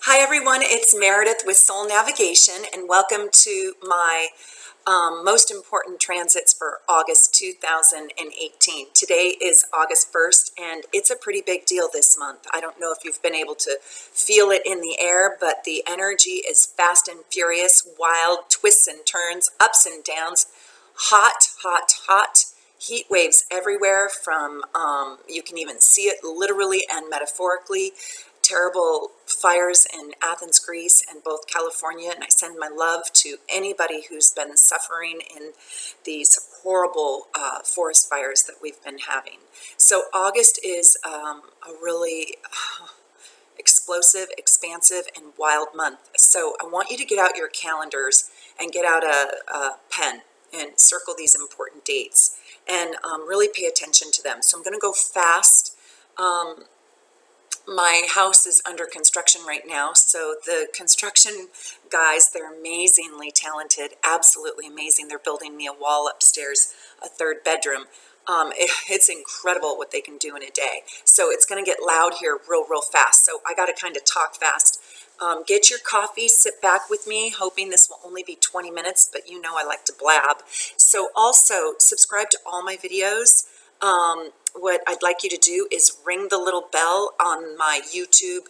Hi everyone, it's Meredith with Soul Navigation, and welcome to my most important transits for August 2018. Today is August 1st, and it's a pretty big deal this month. I don't know if you've been able to feel it in the air, but the energy is fast and furious, wild, twists and turns, ups and downs, hot, hot, hot. Heat waves everywhere from, you can even see it literally and metaphorically. Terrible fires in Athens, Greece, and both California, and I send my love to anybody who's been suffering in these horrible forest fires that we've been having. So August is a really explosive, expansive, and wild month. So I want you to get out your calendars and get out a pen and circle these important dates and really pay attention to them. So I'm going to go fast. My house is under construction right now, so the construction guys, they're amazingly talented, absolutely amazing. They're building me a wall upstairs, a third bedroom. It's incredible what they can do in a day. So it's going to get loud here real fast, so I got to kind of talk fast. Get your coffee, sit back with me, hoping this will only be 20 minutes, but you know I like to blab. So also, subscribe to all my videos. What I'd like you to do is ring the little bell on my YouTube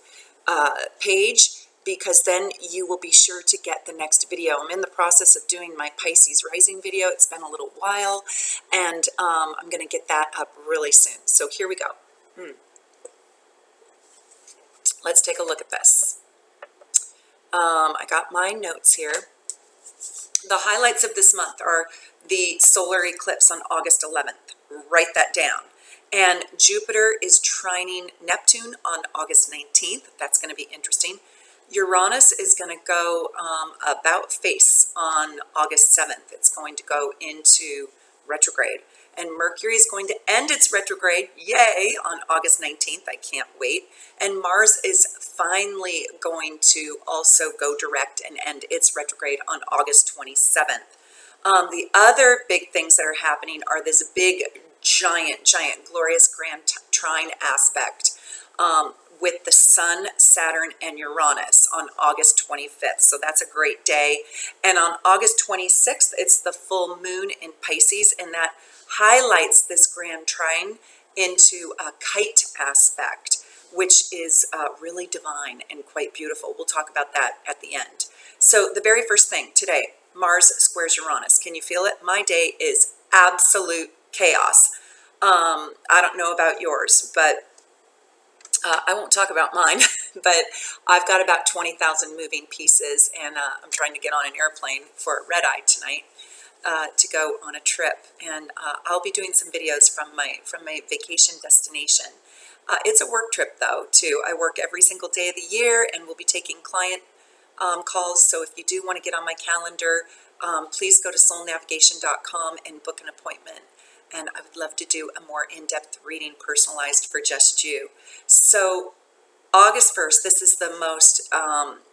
page, because then you will be sure to get the next video. I'm in the process of doing my Pisces rising video. It's been a little while, and I'm going to get that up really soon. So here we go. Let's take a look at this. I got my notes here. The highlights of this month are the solar eclipse on August 11th. Write that down. And Jupiter is trining Neptune on August 19th. That's going to be interesting. Uranus is going to go about face on August 7th. It's going to go into retrograde. And Mercury is going to end its retrograde, yay, on August 19th. I can't wait. And Mars is finally going to also go direct and end its retrograde on August 27th. The other big things that are happening are this big, giant, glorious grand trine aspect with the Sun, Saturn, and Uranus on August 25th. So that's a great day. And on August 26th, it's the full moon in Pisces, and that highlights this grand trine into a kite aspect, which is really divine and quite beautiful. We'll talk about that at the end. So the very first thing today, Mars squares Uranus. Can you feel it? My day is absolute chaos. I don't know about yours, but I won't talk about mine, but I've got about 20,000 moving pieces, and I'm trying to get on an airplane for a red-eye tonight to go on a trip, and I'll be doing some videos from my vacation destination. It's a work trip though too. I work every single day of the year, and we'll be taking client calls. So if you do want to get on my calendar, please go to soulnavigation.com and book an appointment. And I would love to do a more in-depth reading personalized for just you. So August 1st, this is the most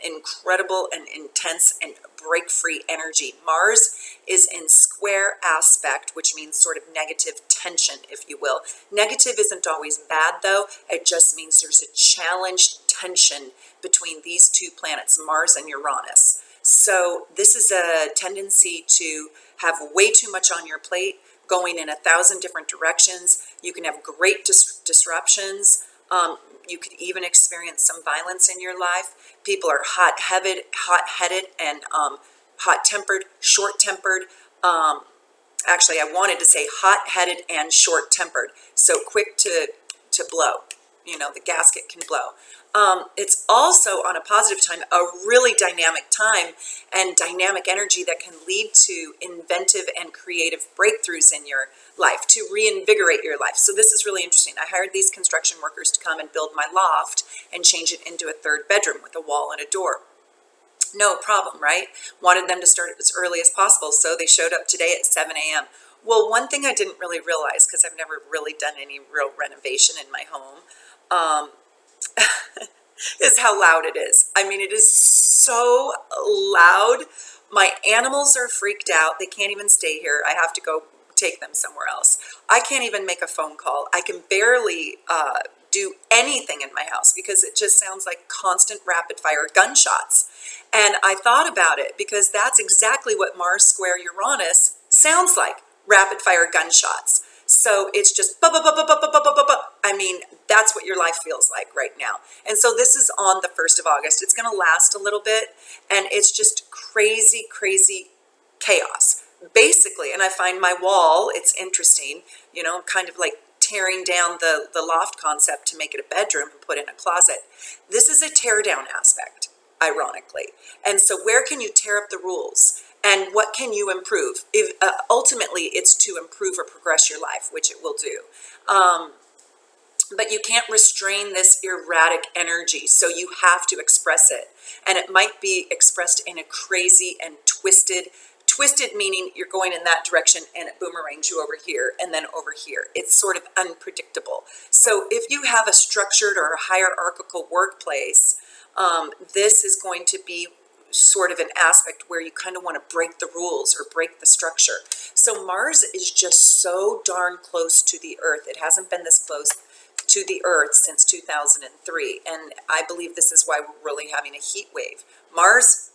incredible and intense and break-free energy. Mars is in square aspect, which means sort of negative tension, if you will. Negative isn't always bad, though. It just means there's a challenged tension between these two planets, Mars and Uranus. So this is a tendency to have way too much on your plate, going in 1,000 different directions. You can have great disruptions. You could even experience some violence in your life. People are hot-headed, and hot-tempered, short-tempered. Actually, I wanted to say hot-headed and short-tempered. So quick to blow. You know, the gasket can blow. It's also, on a positive time, a really dynamic time and dynamic energy that can lead to inventive and creative breakthroughs in your life, to reinvigorate your life. So this is really interesting. I hired these construction workers to come and build my loft and change it into a third bedroom with a wall and a door. No problem, right? Wanted them to start as early as possible, so they showed up today at 7 a.m. Well, one thing I didn't really realize, because I've never really done any real renovation in my home, is how loud it is. I mean, it is so loud. My animals are freaked out. They can't even stay here. I have to go take them somewhere else. I can't even make a phone call. I can barely do anything in my house because it just sounds like constant rapid fire gunshots. And I thought about it because that's exactly what Mars square Uranus sounds like, rapid fire gunshots. So it's just, I mean, that's what your life feels like right now. And so this is on the 1st of August. It's going to last a little bit, and it's just crazy, crazy chaos. Basically, and I find my wall, it's interesting, you know, kind of like tearing down the loft concept to make it a bedroom and put in a closet. This is a tear down aspect, ironically. And so where can you tear up the rules? And what can you improve? If, ultimately, it's to improve or progress your life, which it will do. But you can't restrain this erratic energy, so you have to express it. And it might be expressed in a crazy and twisted meaning you're going in that direction and it boomerangs you over here and then over here. It's sort of unpredictable. So if you have a structured or a hierarchical workplace, this is going to be sort of an aspect where you kind of want to break the rules or break the structure. So Mars is just so darn close to the Earth. It hasn't been this close to the Earth since 2003. And I believe this is why we're really having a heat wave. Mars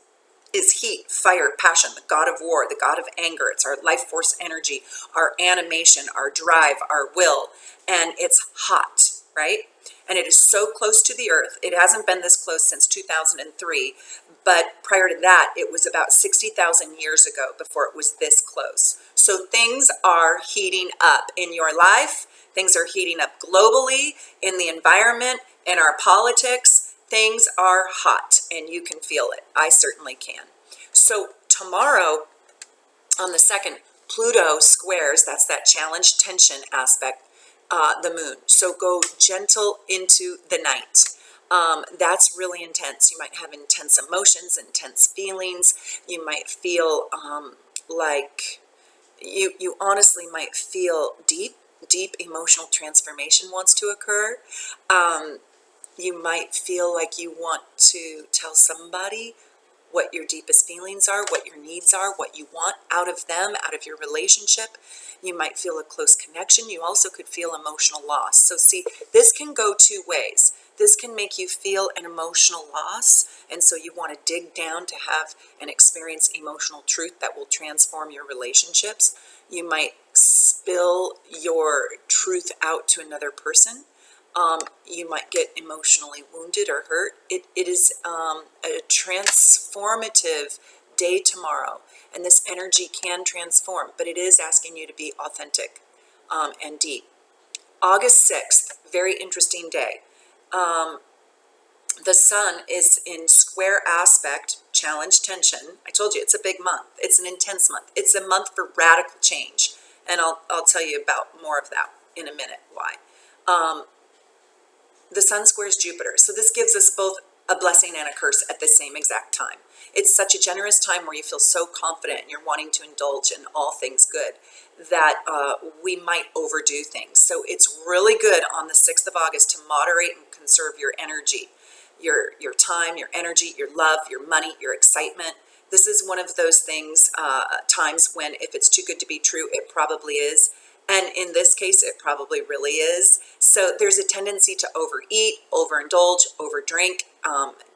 is heat, fire, passion, the god of war, the god of anger. It's our life force energy, our animation, our drive, our will. And it's hot, right? And it is so close to the Earth. It hasn't been this close since 2003. But prior to that, it was about 60,000 years ago before it was this close. So things are heating up in your life. Things are heating up globally, in the environment, in our politics. Things are hot and you can feel it. I certainly can. So tomorrow on the 2nd, Pluto squares, that's that challenge tension aspect, the moon. So go gentle into the night. That's really intense. You might have intense emotions, intense feelings. You might feel like you honestly might feel deep emotional transformation wants to occur. You might feel like you want to tell somebody what your deepest feelings are, what your needs are, what you want out of them, out of your relationship. You might feel a close connection. You also could feel emotional loss. So see, this can go two ways. This can make you feel an emotional loss, and so you want to dig down to have and experience emotional truth that will transform your relationships. You might spill your truth out to another person. You might get emotionally wounded or hurt. It is a transformative day tomorrow, and this energy can transform, but it is asking you to be authentic and deep. August 6th, very interesting day. The sun is in square aspect, challenge tension. I told you it's a big month. It's an intense month. It's a month for radical change, and I'll tell you about more of that in a minute, why. The sun squares Jupiter. So this gives us both a blessing and a curse at the same exact time. It's such a generous time where you feel so confident and you're wanting to indulge in all things good that we might overdo things. So it's really good on the 6th of August to moderate and conserve your energy, your time, your energy, your love, your money, your excitement. This is one of those things, times when if it's too good to be true, it probably is. And in this case, it probably really is. So there's a tendency to overeat, overindulge, overdrink.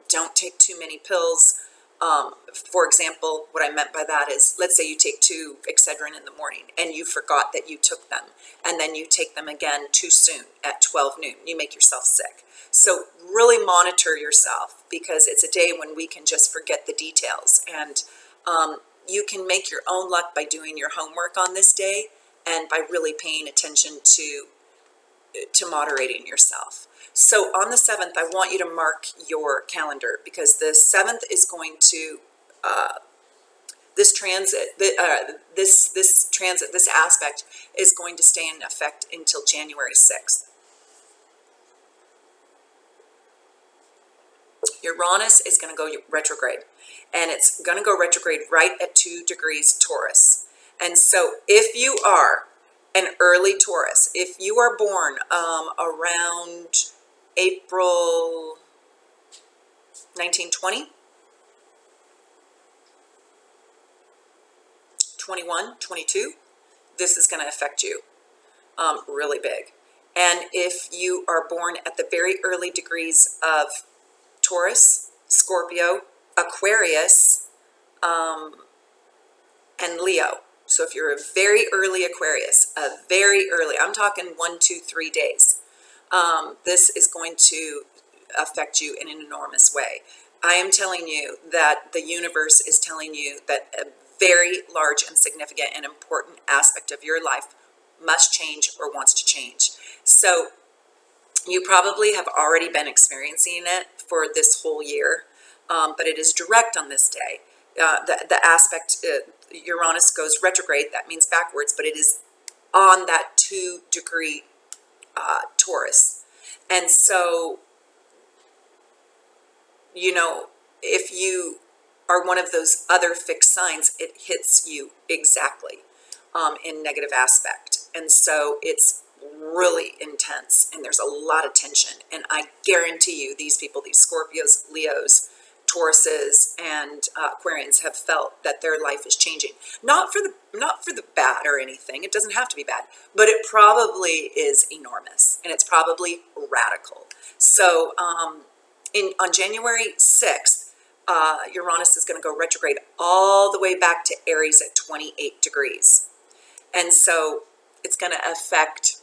Don't take too many pills. For example, what I meant by that is, let's say you take 2 Excedrin in the morning and you forgot that you took them, and then you take them again too soon at 12 noon. You make yourself sick. So really monitor yourself, because it's a day when we can just forget the details. And you can make your own luck by doing your homework on this day and by really paying attention to moderating yourself. So on the 7th, I want you to mark your calendar, because the 7th is going to, this aspect is going to stay in effect until January 6th. Uranus is going to go retrograde, and it's going to go retrograde right at 2 degrees Taurus. And so if you are an early Taurus, if you are born around April 1920, 21, 22, this is going to affect you really big. And if you are born at the very early degrees of Taurus, Scorpio, Aquarius, and Leo. So if you're a very early Aquarius, I'm talking 1, 2, 3 days, this is going to affect you in an enormous way. I am telling you that the universe is telling you that a very large and significant and important aspect of your life must change or wants to change. So you probably have already been experiencing it for this whole year, but it is direct on this day. The aspect, Uranus goes retrograde, that means backwards, but it is on that 2-degree Taurus. And so, you know, if you are one of those other fixed signs, it hits you exactly in negative aspect. And so it's really intense and there's a lot of tension. And I guarantee you these people, these Scorpios, Leos, Tauruses, and Aquarians have felt that their life is changing. Not for the bad or anything. It doesn't have to be bad, but it probably is enormous and it's probably radical. So on January 6th, Uranus is going to go retrograde all the way back to Aries at 28 degrees. And so it's going to affect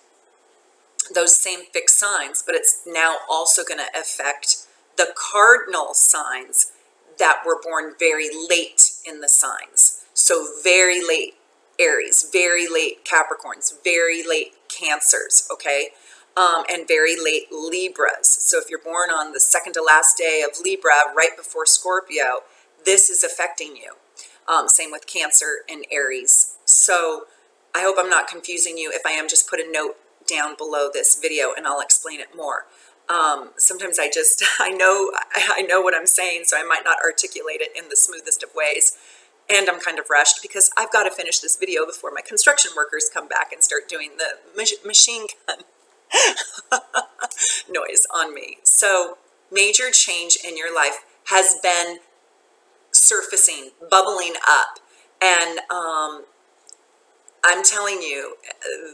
those same fixed signs, but it's now also going to affect the cardinal signs that were born very late in the signs. So very late Aries, very late Capricorns, very late Cancers, okay? And very late Libras. So if you're born on the second to last day of Libra, right before Scorpio, this is affecting you. Same with Cancer and Aries. So I hope I'm not confusing you. If I am, just put a note down below this video and I'll explain it more. Sometimes I know what I'm saying, so I might not articulate it in the smoothest of ways. And I'm kind of rushed because I've got to finish this video before my construction workers come back and start doing the machine gun noise on me. So major change in your life has been surfacing, bubbling up. And I'm telling you,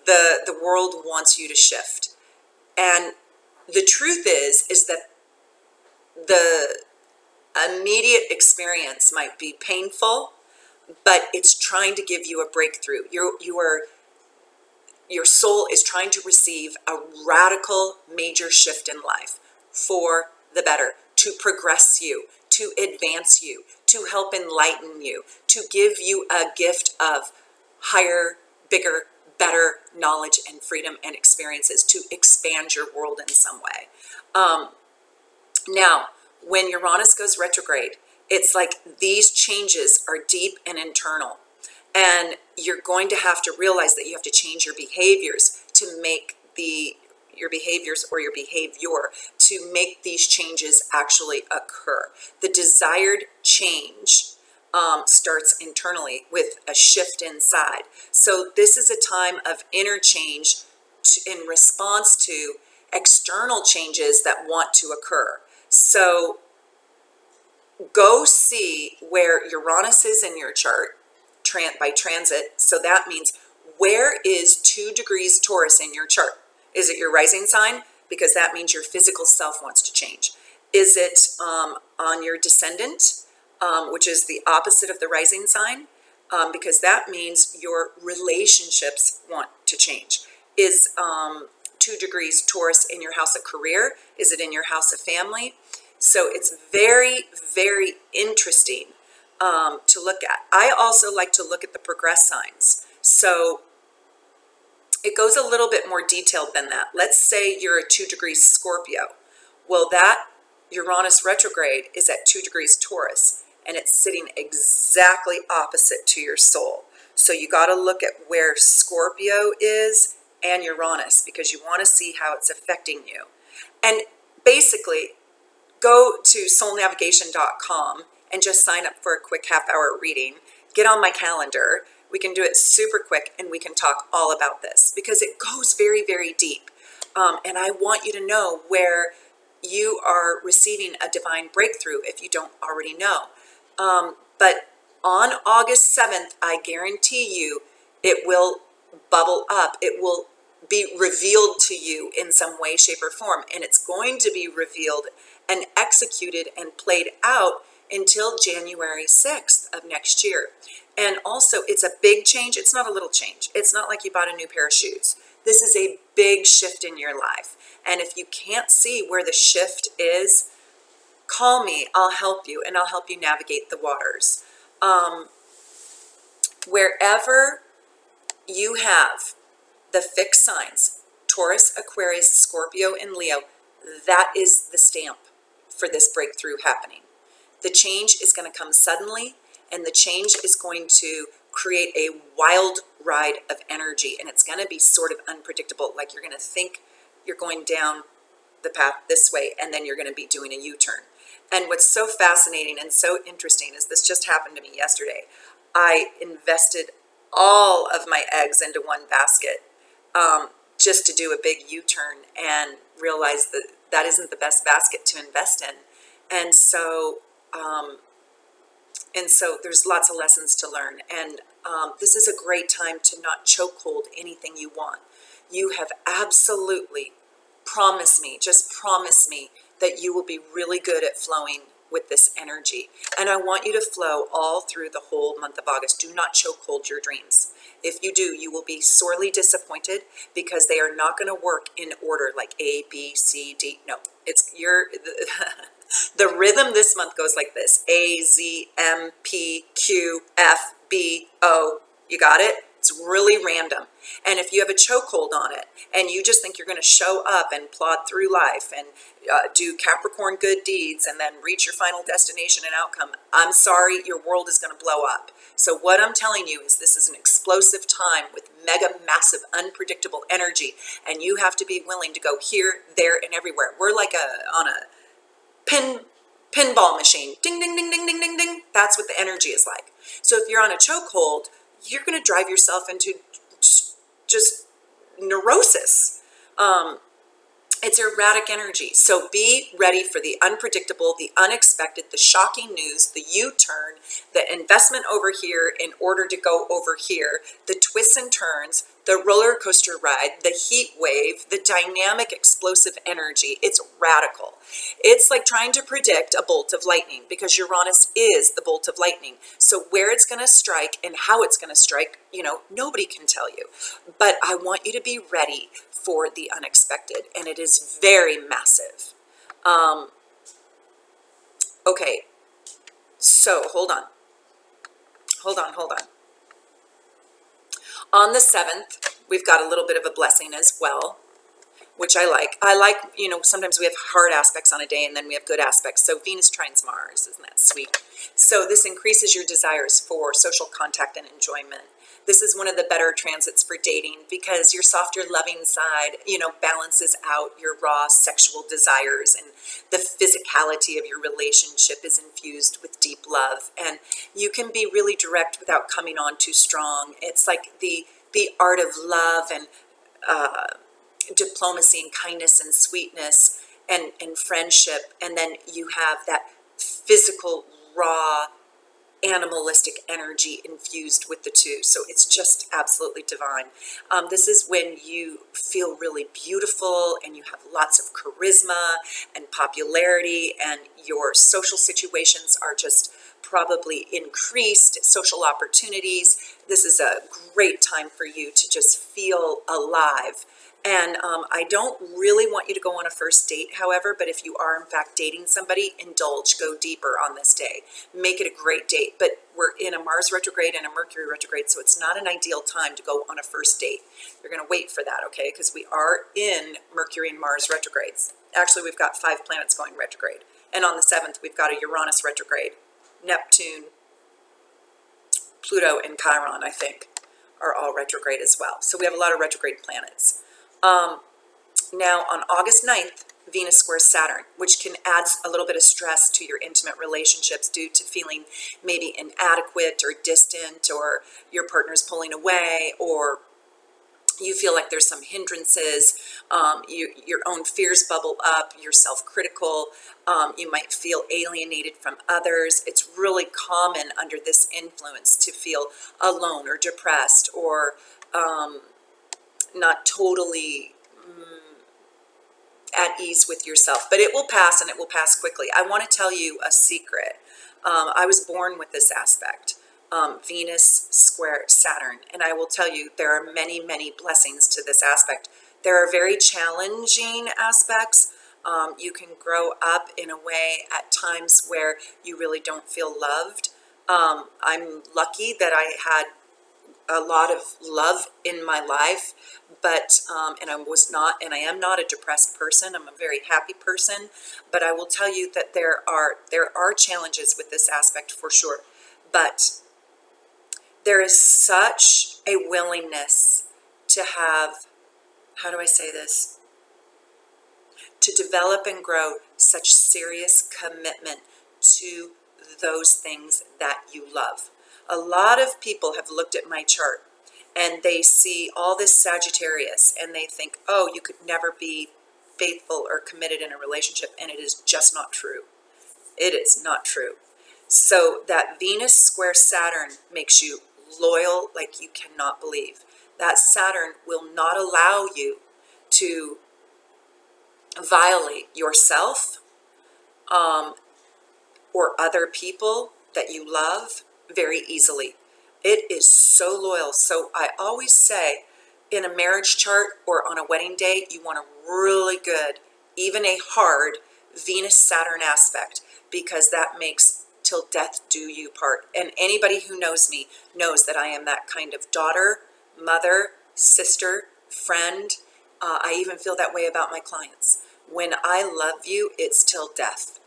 the world wants you to shift. And the truth is that the immediate experience might be painful, but it's trying to give you a breakthrough. Your soul is trying to receive a radical major shift in life for the better, to progress you, to advance you, to help enlighten you, to give you a gift of higher, bigger, better knowledge and freedom and experiences, to expand your world in some way. Now, when Uranus goes retrograde, it's like these changes are deep and internal. And you're going to have to realize that you have to change your behaviors to make your behavior to make these changes actually occur. The desired change starts internally with a shift inside. So this is a time of inner change in response to external changes that want to occur. So go see where Uranus is in your chart by transit. So that means, where is 2 degrees Taurus in your chart? Is it your rising sign? Because that means your physical self wants to change. Is it on your descendant, which is the opposite of the rising sign? Because that means your relationships want to change. Is 2 degrees Taurus in your house of career? Is it in your house of family? So it's very, very interesting to look at. I also like to look at the progress signs. So it goes a little bit more detailed than that. Let's say you're a 2 degrees Scorpio. Well, that Uranus retrograde is at 2 degrees Taurus, and it's sitting exactly opposite to your soul. So you got to look at where Scorpio is and Uranus, because you want to see how it's affecting you. And basically, go to soulnavigation.com and just sign up for a quick half-hour reading. Get on my calendar. We can do it super quick, and we can talk all about this because it goes very, very deep. And I want you to know where you are receiving a divine breakthrough if you don't already know. But on August 7th, I guarantee you it will bubble up. It will be revealed to you in some way, shape, or form. And it's going to be revealed and executed and played out until January 6th of next year. And also, it's a big change. It's not a little change. It's not like you bought a new pair of shoes. This is a big shift in your life. And if you can't see where the shift is, call me. I'll help you, and I'll help you navigate the waters. Wherever you have the fixed signs, Taurus, Aquarius, Scorpio, and Leo, that is the stamp for this breakthrough happening. The change is going to come suddenly, and the change is going to create a wild ride of energy, and it's going to be sort of unpredictable. Like, you're going to think you're going down the path this way, and then you're going to be doing a U-turn. And what's so fascinating and so interesting is this just happened to me yesterday. I invested all of my eggs into one basket just to do a big U-turn, and realized that that isn't the best basket to invest in. And so there's lots of lessons to learn. And this is a great time to not chokehold anything you want. You have absolutely promised me, just promise me, that you will be really good at flowing with this energy. And I want you to flow all through the whole month of August. Do not chokehold your dreams. If you do, you will be sorely disappointed, because they are not going to work in order like A, B, C, D. No, it's the rhythm this month goes like this: A, Z, M, P, Q, F, B, O. You got it? It's really random. And if you have a chokehold on it, and you just think you're going to show up and plod through life and do Capricorn good deeds and then reach your final destination and outcome, I'm sorry, your world is going to blow up. So what I'm telling you is this is an explosive time with mega, massive, unpredictable energy, and you have to be willing to go here, there, and everywhere. We're like on a pinball machine. Ding, ding, ding, ding, ding, ding, ding. That's what the energy is like. So if you're on a chokehold, you're going to drive yourself into just neurosis. It's erratic energy. So be ready for the unpredictable, the unexpected, the shocking news, the U-turn, the investment over here in order to go over here, the twists and turns, the roller coaster ride, the heat wave, the dynamic, explosive energy. It's radical. It's like trying to predict a bolt of lightning, because Uranus is the bolt of lightning. So where it's going to strike and how it's going to strike, nobody can tell you. But I want you to be ready for the unexpected, and it is very massive. Okay, so hold on. On the 7th, we've got a little bit of a blessing as well, which I like. Sometimes we have hard aspects on a day, and then we have good aspects. So Venus trines Mars, isn't that sweet? So this increases your desires for social contact and enjoyment. This is one of the better transits for dating, because your softer, loving side, balances out your raw sexual desires, and the physicality of your relationship is infused with deep love. And you can be really direct without coming on too strong. It's like the art of love and diplomacy and kindness and sweetness and friendship. And then you have that physical, raw, animalistic energy infused with the two. So it's just absolutely divine. This is when you feel really beautiful, and you have lots of charisma and popularity, and your social situations are just probably increased, social opportunities. This is a great time for you to just feel alive. And I don't really want you to go on a first date, however, but if you are in fact dating somebody, indulge, go deeper on this day. Make it a great date. But we're in a Mars retrograde and a Mercury retrograde, so it's not an ideal time to go on a first date. You're going to wait for that, okay? Because we are in Mercury and Mars retrogrades. Actually, we've got 5 planets going retrograde. And on the 7th, we've got a Uranus retrograde. Neptune, Pluto, and Chiron, I think, are all retrograde as well. So we have a lot of retrograde planets. Now on August 9th, Venus squares Saturn, which can add a little bit of stress to your intimate relationships due to feeling maybe inadequate or distant, or your partner's pulling away, or you feel like there's some hindrances, your own fears bubble up, you're self-critical, you might feel alienated from others. It's really common under this influence to feel alone or depressed, or not totally at ease with yourself, but it will pass, and it will pass quickly. I want to tell you a secret. I was born with this aspect, Venus square Saturn, and I will tell you there are many, many blessings to this aspect. There are very challenging aspects. You can grow up in a way at times where you really don't feel loved. I'm lucky that I had a lot of love in my life, but and I am not a depressed person. I'm a very happy person, but I will tell you that there are challenges with this aspect for sure. But there is such a willingness to have, how do I say this, to develop and grow such serious commitment to those things that you love. A lot of people have looked at my chart and they see all this Sagittarius and they think, oh, you could never be faithful or committed in a relationship, and it is just not true. It is not true. So that Venus square Saturn makes you loyal like you cannot believe. That Saturn will not allow you to violate yourself or other people that you love very easily. It is so loyal. So I always say, in a marriage chart or on a wedding day, you want a really good, even a hard Venus-Saturn aspect, because that makes till death do you part. And anybody who knows me knows that I am that kind of daughter, mother, sister, friend. I even feel that way about my clients. When I love you, it's till death.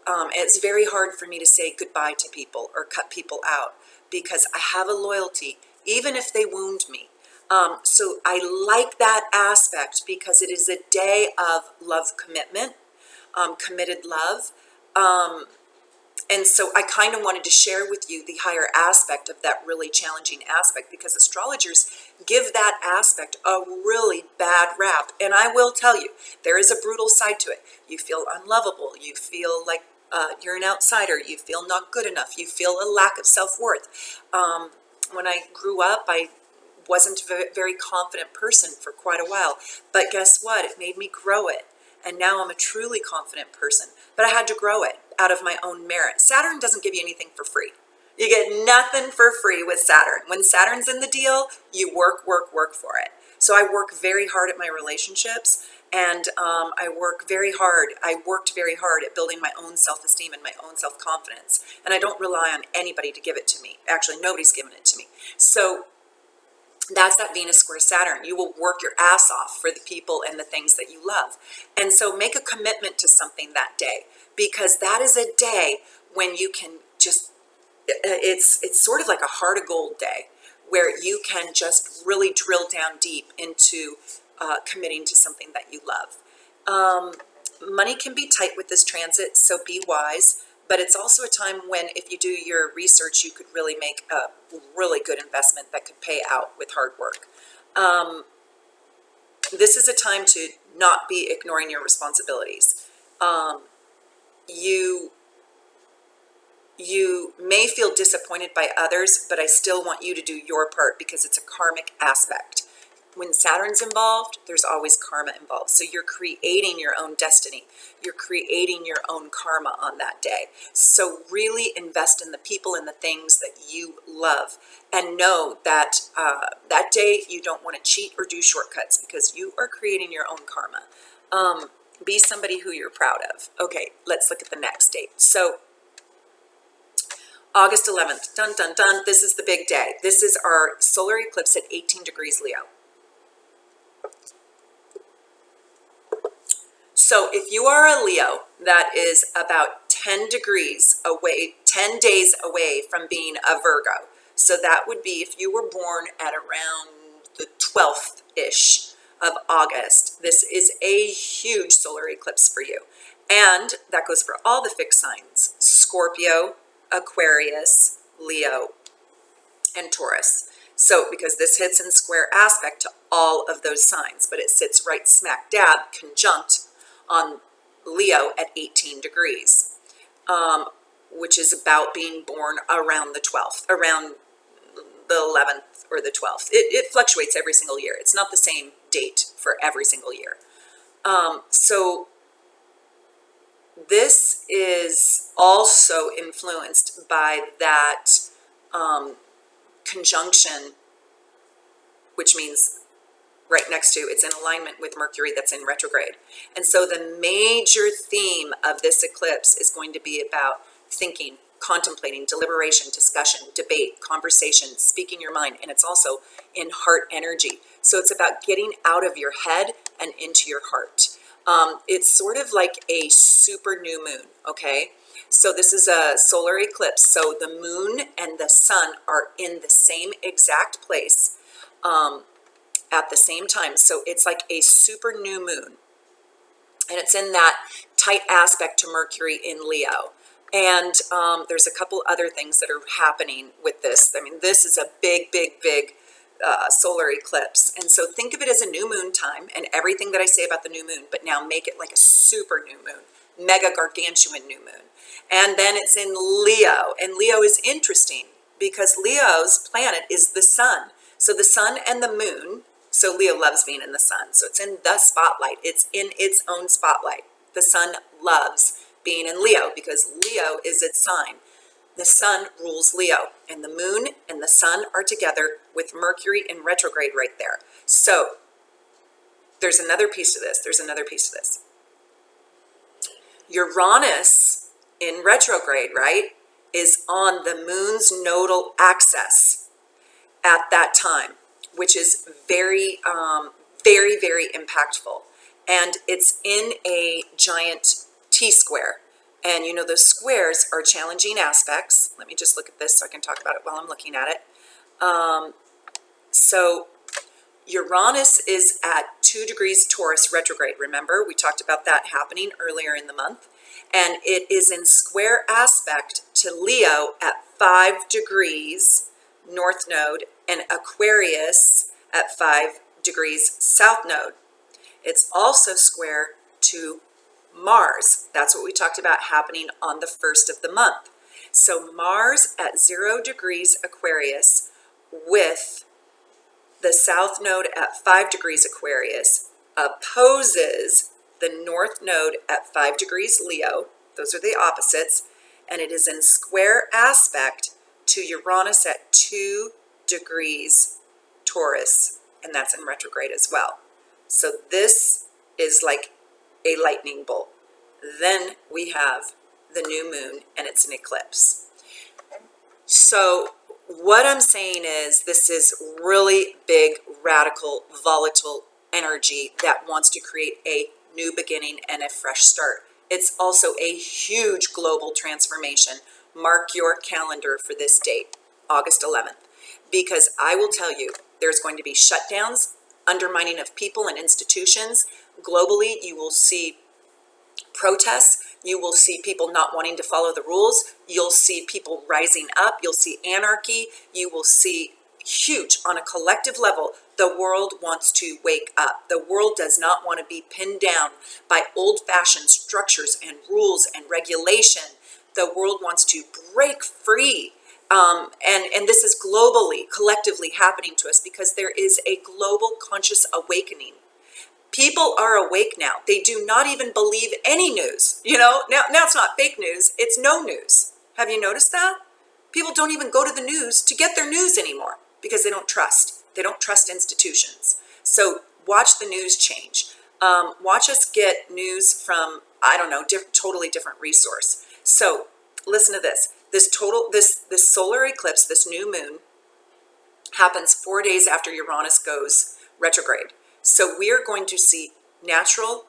It's very hard for me to say goodbye to people or cut people out because I have a loyalty, even if they wound me. So I like that aspect because it is a day of love commitment, committed love. And so I kind of wanted to share with you the higher aspect of that really challenging aspect, because astrologers give that aspect a really bad rap. And I will tell you, there is a brutal side to it. You feel unlovable. You feel like you're an outsider. You feel not good enough. You feel a lack of self-worth. When I grew up, I wasn't a very confident person for quite a while. But guess what? It made me grow it. And now I'm a truly confident person. But I had to grow it out of my own merit. Saturn doesn't give you anything for free. You get nothing for free with Saturn. When Saturn's in the deal, you work for it. So I work very hard at my relationships, and I worked very hard at building my own self-esteem and my own self-confidence. And I don't rely on anybody to give it to me. Actually, nobody's given it to me. So that's that Venus square Saturn. You will work your ass off for the people and the things that you love. And so make a commitment to something that day, because that is a day when you can just, it's sort of like a heart of gold day where you can just really drill down deep into committing to something that you love. Money can be tight with this transit, so be wise. But it's also a time when, if you do your research, you could really make a really good investment that could pay out with hard work. This is a time to not be ignoring your responsibilities. You may feel disappointed by others, but I still want you to do your part because it's a karmic aspect. When Saturn's involved, there's always karma involved. So you're creating your own destiny. You're creating your own karma on that day. So really invest in the people and the things that you love, and know that that day you don't want to cheat or do shortcuts, because you are creating your own karma. Be somebody who you're proud of. Okay, let's look at the next date. So August 11th, dun, dun, dun. This is the big day. This is our solar eclipse at 18 degrees Leo. So if you are a Leo, that is about 10 degrees away, 10 days away from being a Virgo. So that would be if you were born at around the 12th-ish of August. This is a huge solar eclipse for you. And that goes for all the fixed signs: Scorpio, Aquarius, Leo, and Taurus. So because this hits in square aspect to all of those signs, but it sits right smack dab conjunct on Leo at 18 degrees, which is about being born around the 12th, around the 11th or the 12th. It fluctuates every single year. It's not the same date for every single year. So this is also influenced by that conjunction, which means right next to, it's in alignment with Mercury that's in retrograde. And so the major theme of this eclipse is going to be about thinking, contemplating, deliberation, discussion, debate, conversation, speaking your mind. And it's also in heart energy. So it's about getting out of your head and into your heart. It's sort of like a super new moon, okay? So this is a solar eclipse. So the moon and the sun are in the same exact place at the same time. So it's like a super new moon. And it's in that tight aspect to Mercury in Leo. And there's a couple other things that are happening with this. I mean, this is a big, big, big solar eclipse. And so think of it as a new moon time and everything that I say about the new moon, but now make it like a super new moon, mega gargantuan new moon. And then it's in Leo. And Leo is interesting because Leo's planet is the sun. So the sun and the moon, so Leo loves being in the sun. So it's in the spotlight. It's in its own spotlight. The sun loves being in Leo because Leo is its sign. The sun rules Leo, and the moon and the sun are together with Mercury in retrograde right there. So there's another piece to this. Uranus in retrograde, right, is on the moon's nodal axis at that time, which is very, very, very impactful. And it's in a giant T-square. And you know, those squares are challenging aspects. Let me just look at this so I can talk about it while I'm looking at it. So Uranus is at 2 degrees Taurus retrograde. Remember, we talked about that happening earlier in the month. And it is in square aspect to Leo at 5 degrees north node and Aquarius at 5 degrees south node. It's also square to Mars. That's what we talked about happening on the 1st of the month. So Mars at 0 degrees Aquarius with the south node at 5 degrees Aquarius opposes the north node at 5 degrees Leo. Those are the opposites. And it is in square aspect to Uranus at 2 degrees Taurus. And that's in retrograde as well. So this is like a lightning bolt. Then we have the new moon and it's an eclipse. So what I'm saying is this is really big, radical, volatile energy that wants to create a new beginning and a fresh start. It's also a huge global transformation. Mark your calendar for this date, August 11th, because I will tell you there's going to be shutdowns, undermining of people and institutions. Globally, you will see protests. You will see people not wanting to follow the rules. You'll see people rising up. You'll see anarchy. You will see huge, on a collective level, the world wants to wake up. The world does not want to be pinned down by old-fashioned structures and rules and regulation. The world wants to break free. And this is globally, collectively happening to us because there is a global conscious awakening. People are awake now. They do not even believe any news. You know, now it's not fake news. It's no news. Have you noticed that? People don't even go to the news to get their news anymore because they don't trust. They don't trust institutions. So watch the news change. Watch us get news from, I don't know, totally different resource. So listen to this. This solar eclipse, this new moon, happens 4 days after Uranus goes retrograde. So we are going to see natural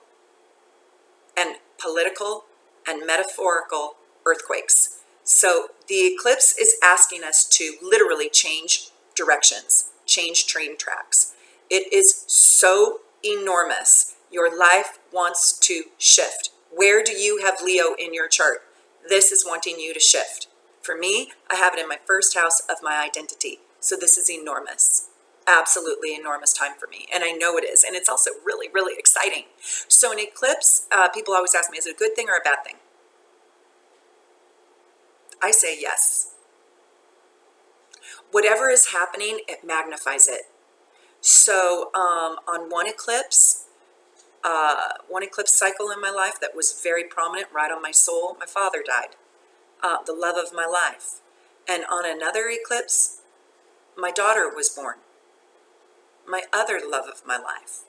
and political and metaphorical earthquakes. So the eclipse is asking us to literally change directions, change train tracks. It is so enormous. Your life wants to shift. Where do you have Leo in your chart? This is wanting you to shift. For me, I have it in my first house of my identity. So this is enormous. Absolutely enormous time for me. And I know it is. And it's also really, really exciting. So an eclipse, people always ask me, is it a good thing or a bad thing? I say yes. whatever is happening, it magnifies it. So on one eclipse cycle in my life that was very prominent, right on my soul, my father died, the love of my life. And on another eclipse, my daughter was born, my other love of my life.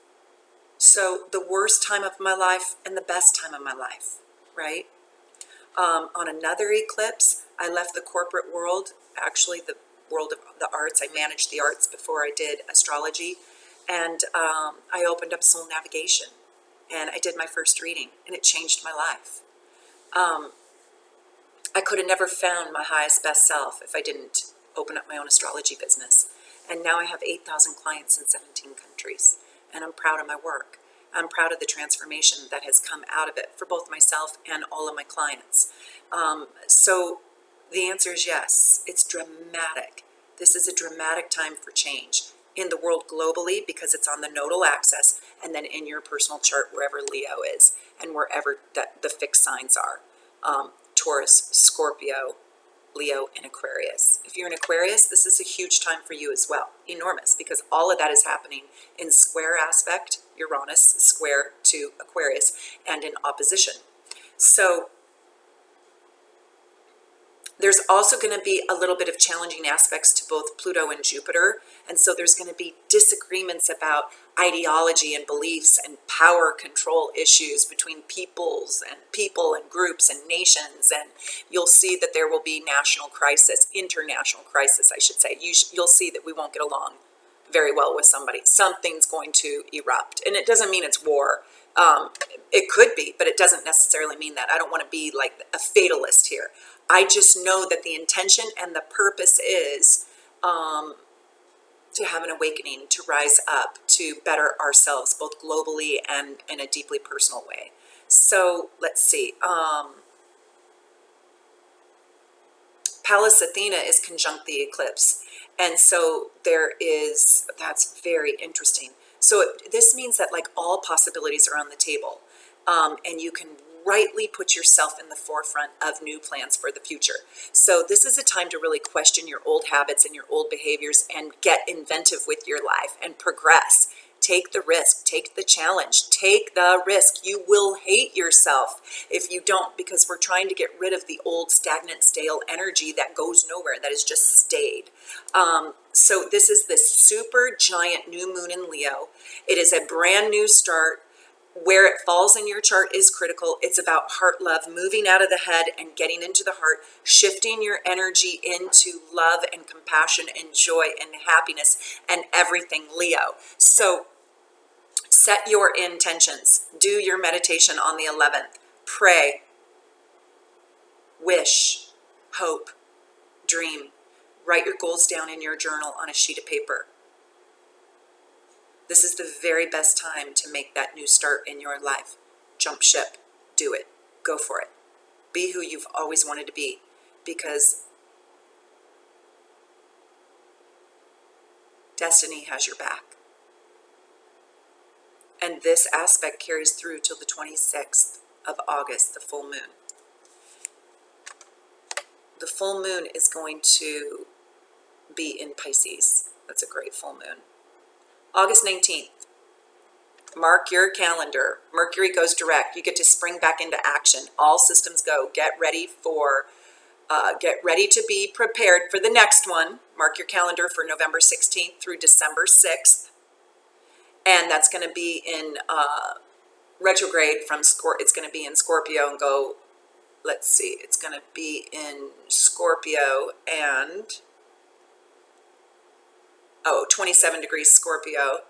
So the worst time of my life and the best time of my life, right? On another eclipse, I left the corporate world, actually the world of the arts. I managed the arts before I did astrology. And I opened up soul navigation and I did my first reading and it changed my life. I could have never found my highest best self if I didn't open up my own astrology business. And now I have 8,000 clients in 17 countries and I'm proud of my work. I'm proud of the transformation that has come out of it for both myself and all of my clients. So the answer is yes, it's dramatic. This is a dramatic time for change in the world globally because it's on the nodal axis and then in your personal chart wherever Leo is and wherever that the fixed signs are. Taurus, Scorpio, Leo, and Aquarius. If you're in Aquarius, this is a huge time for you as well. Enormous, because all of that is happening in square aspect, Uranus square to Aquarius, and in opposition. So there's also going to be a little bit of challenging aspects to both Pluto and Jupiter. And so there's going to be disagreements about ideology and beliefs and power control issues between people and groups and nations. And you'll see that there will be national crisis, international crisis, I should say. You'll see that we won't get along very well with somebody. Something's going to erupt. And it doesn't mean it's war. It could be, but it doesn't necessarily mean that. I don't want to be like a fatalist here. I just know that the intention and the purpose is to have an awakening, to rise up, to better ourselves, both globally and in a deeply personal way. So let's see. Pallas Athena is conjunct the eclipse. And so that's very interesting. So this means that like all possibilities are on the table, and you can rightly put yourself in the forefront of new plans for the future. So this is a time to really question your old habits and your old behaviors and get inventive with your life and progress. Take the risk, take the challenge, take the risk. You will hate yourself if you don't, because we're trying to get rid of the old stagnant, stale energy that goes nowhere, that has just stayed. So this is this super giant new moon in Leo. It is a brand new start. Where it falls in your chart is critical. It's about heart love, moving out of the head and getting into the heart, shifting your energy into love and compassion and joy and happiness and everything, Leo. So set your intentions. Do your meditation on the 11th. Pray, wish, hope, dream. Write your goals down in your journal on a sheet of paper. This is the very best time to make that new start in your life. Jump ship. Do it. Go for it. Be who you've always wanted to be, because destiny has your back. And this aspect carries through till the 26th of August, the full moon. The full moon is going to be in Pisces. That's a great full moon. August 19th, mark your calendar. Mercury goes direct. You get to spring back into action. All systems go. Get ready to be prepared for the next one. Mark your calendar for November 16th through December 6th. And that's going to be in retrograde it's going to be in Scorpio and go, let's see, it's going to be in Scorpio and 27 degrees Scorpio.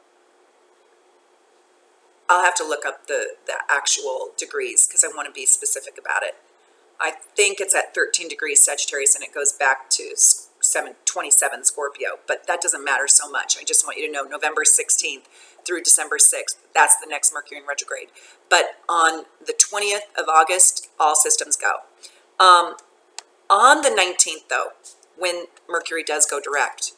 I'll have to look up the actual degrees because I want to be specific about it. I think it's at 13 degrees Sagittarius and it goes back to 27 Scorpio, but that doesn't matter so much. I just want you to know November 16th through December 6th, that's the next Mercury in retrograde. But on the 20th of August, all systems go. On the 19th though, when Mercury does go direct,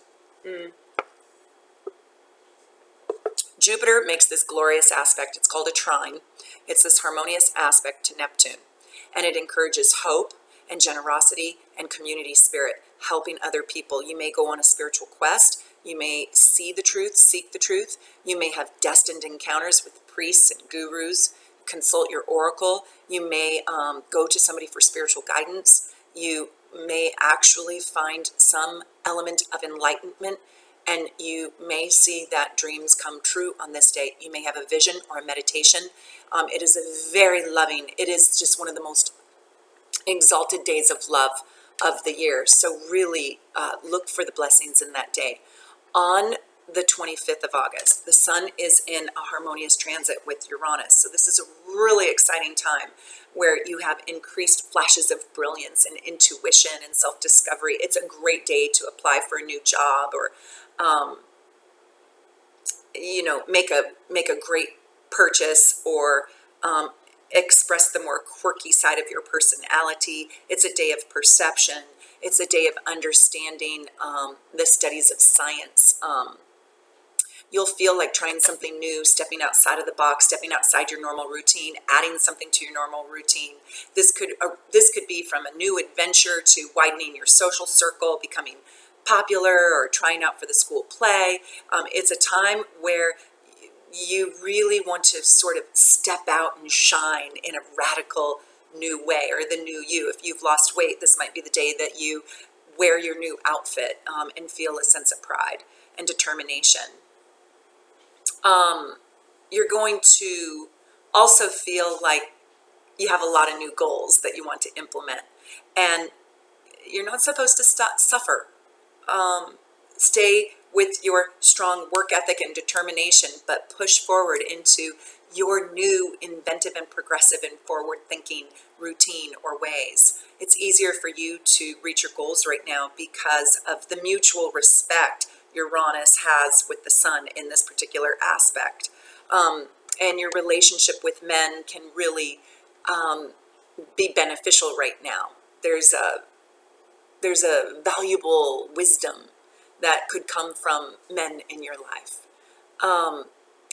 Jupiter makes this glorious aspect. It's called a trine. It's this harmonious aspect to Neptune, and it encourages hope and generosity and community spirit. helping other people. You may go on a spiritual quest. You may see the truth, seek the truth. You may have destined encounters with priests and gurus, consult your oracle. You may go to somebody for spiritual guidance. You may actually find some element of enlightenment, and you may see that dreams come true on this day. You may have a vision or a meditation. It is a very loving, it is just one of the most exalted days of love of the year. So really look for the blessings in that day. On the 25th of August, the sun is in a harmonious transit with Uranus. So this is a really exciting time where you have increased flashes of brilliance and intuition and self-discovery. It's a great day to apply for a new job, or make a great purchase, or express the more quirky side of your personality. It's a day of perception. It's a day of understanding the studies of science. You'll feel like trying something new, stepping outside of the box, stepping outside your normal routine, adding something to your normal routine. This could be from a new adventure to widening your social circle, becoming popular, or trying out for the school play. It's a time where you really want to sort of step out and shine in a radical new way, or the new you. If you've lost weight, this might be the day that you wear your new outfit and feel a sense of pride and determination. You're going to also feel like you have a lot of new goals that you want to implement, and you're not supposed to suffer. Stay with your strong work ethic and determination, but push forward into your new inventive and progressive and forward-thinking routine or ways. It's easier for you to reach your goals right now because of the mutual respect Uranus has with the sun in this particular aspect. And your relationship with men can really be beneficial right now. There's a valuable wisdom that could come from men in your life.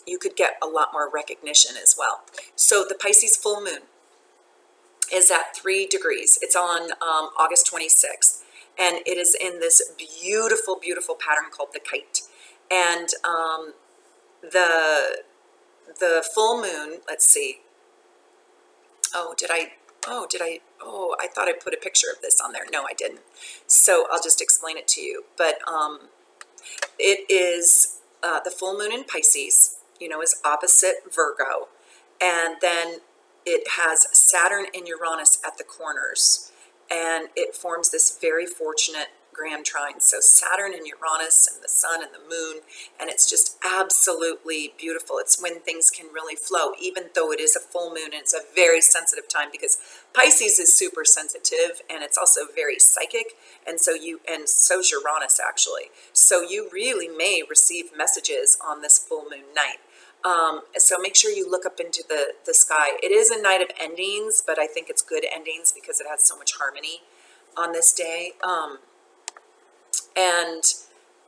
You could get a lot more recognition as well. So the Pisces full moon is at 3 degrees. It's on August 26th. And it is in this beautiful, beautiful pattern called the kite. And the full moon, let's see. I thought I put a picture of this on there. No, I didn't. So I'll just explain it to you. But it is the full moon in Pisces, is opposite Virgo. And then it has Saturn and Uranus at the corners. And it forms this very fortunate grand trine. So Saturn and Uranus and the sun and the moon, and it's just absolutely beautiful. It's when things can really flow, even though it is a full moon, and it's a very sensitive time because Pisces is super sensitive, and it's also very psychic, and so's Uranus actually. So you really may receive messages on this full moon night. So make sure you look up into the sky. It is a night of endings, but I think it's good endings because it has so much harmony on this day. And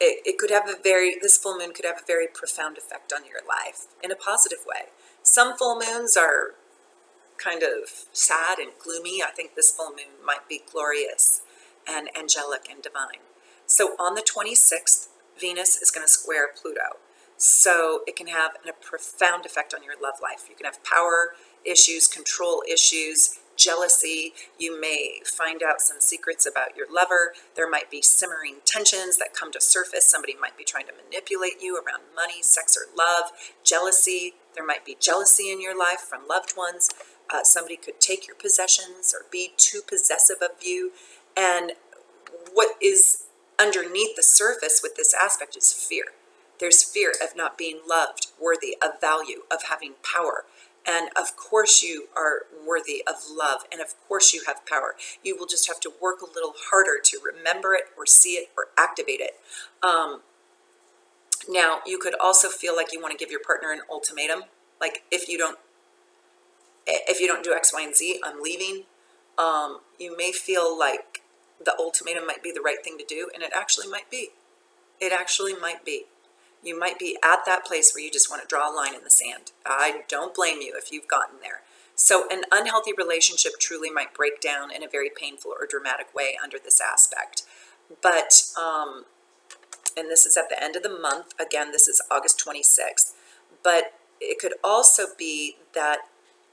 it could have this full moon could have a very profound effect on your life in a positive way. Some full moons are kind of sad and gloomy. I think this full moon might be glorious and angelic and divine. So on the 26th, Venus is going to square Pluto. So it can have a profound effect on your love life. You can have power issues, control issues, jealousy. You may find out some secrets about your lover. There might be simmering tensions that come to surface. Somebody might be trying to manipulate you around money, sex, or love. Jealousy. There might be jealousy in your life from loved ones. Somebody could take your possessions or be too possessive of you. And what is underneath the surface with this aspect is fear. There's fear of not being loved, worthy of value, of having power. And of course you are worthy of love, and of course you have power. You will just have to work a little harder to remember it or see it or activate it. Now, you could also feel like you want to give your partner an ultimatum. Like, if you don't do X, Y, and Z, I'm leaving. You may feel like the ultimatum might be the right thing to do, and it actually might be. It actually might be. You might be at that place where you just want to draw a line in the sand. I don't blame you if you've gotten there. So an unhealthy relationship truly might break down in a very painful or dramatic way under this aspect. but, and this is at the end of the month. Again, this is August 26th. But it could also be that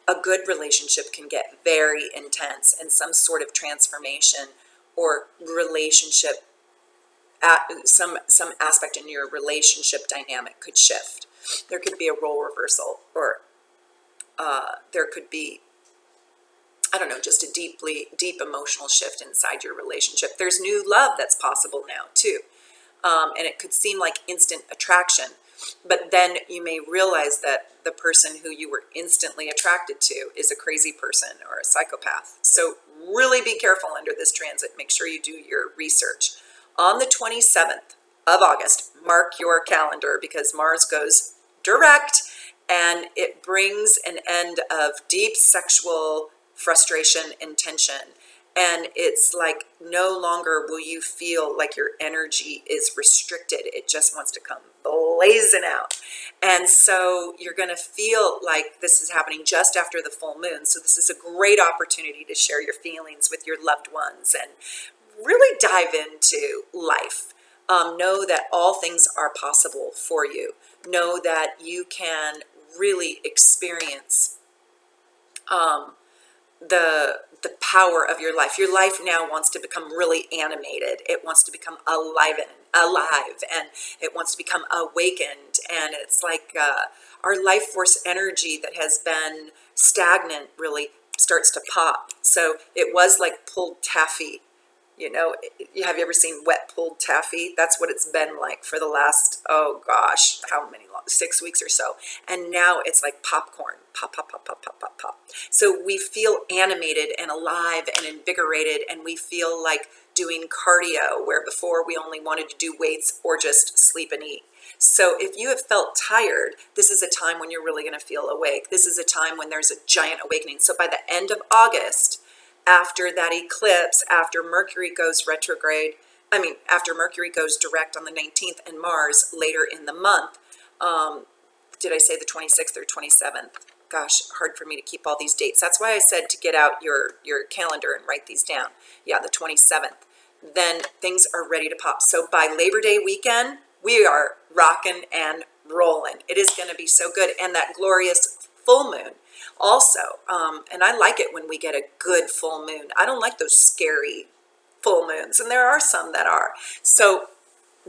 a good relationship can get very intense, and some sort of transformation or relationship, some aspect in your relationship dynamic could shift. There could be a role reversal, or there could be, I don't know, just a deep emotional shift inside your relationship. There's new love that's possible now too. And it could seem like instant attraction, but then you may realize that the person who you were instantly attracted to is a crazy person or a psychopath. So really be careful under this transit. Make sure you do your research. On the 27th of August, mark your calendar, because Mars goes direct, and it brings an end of deep sexual frustration and tension. And it's like no longer will you feel like your energy is restricted. It just wants to come blazing out. And so you're going to feel like this is happening just after the full moon. So this is a great opportunity to share your feelings with your loved ones and really dive into life. Know that all things are possible for you. Know that you can really experience the power of your life. Your life now wants to become really animated. It wants to become alive, and it wants to become awakened. And it's like our life force energy that has been stagnant really starts to pop. So it was like pulled taffy. You know, have you ever seen wet pulled taffy? That's what it's been like for the last, oh gosh, how many, 6 weeks or so. And now it's like popcorn, pop, pop, pop, pop, pop, pop, pop. So we feel animated and alive and invigorated, and we feel like doing cardio, where before we only wanted to do weights or just sleep and eat. So if you have felt tired, this is a time when you're really going to feel awake. This is a time when there's a giant awakening. So by the end of August, after that eclipse, after Mercury goes retrograde, after Mercury goes direct on the 19th and Mars later in the month, did I say the 26th or 27th? Gosh, hard for me to keep all these dates. That's why I said to get out your calendar and write these down. Yeah, the 27th. Then things are ready to pop. So by Labor Day weekend, we are rocking and rolling. It is going to be so good. And that glorious full moon also, and I like it when we get a good full moon. I don't like those scary full moons, and there are some that are. So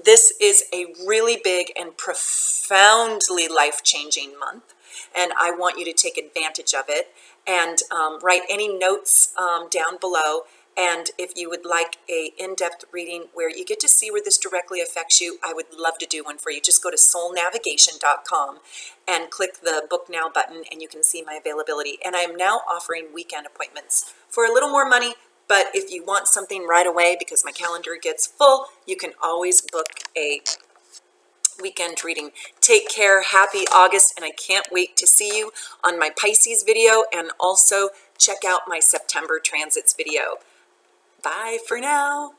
this is a really big and profoundly life-changing month, and I want you to take advantage of it. And write any notes down below. And if you would like a in-depth reading where you get to see where this directly affects you, I would love to do one for you. Just go to soulnavigation.com and click the book now button, and you can see my availability. And I am now offering weekend appointments for a little more money. But if you want something right away because my calendar gets full, you can always book a weekend reading. Take care. Happy August, and I can't wait to see you on my Pisces video, and also check out my September transits video. Bye for now.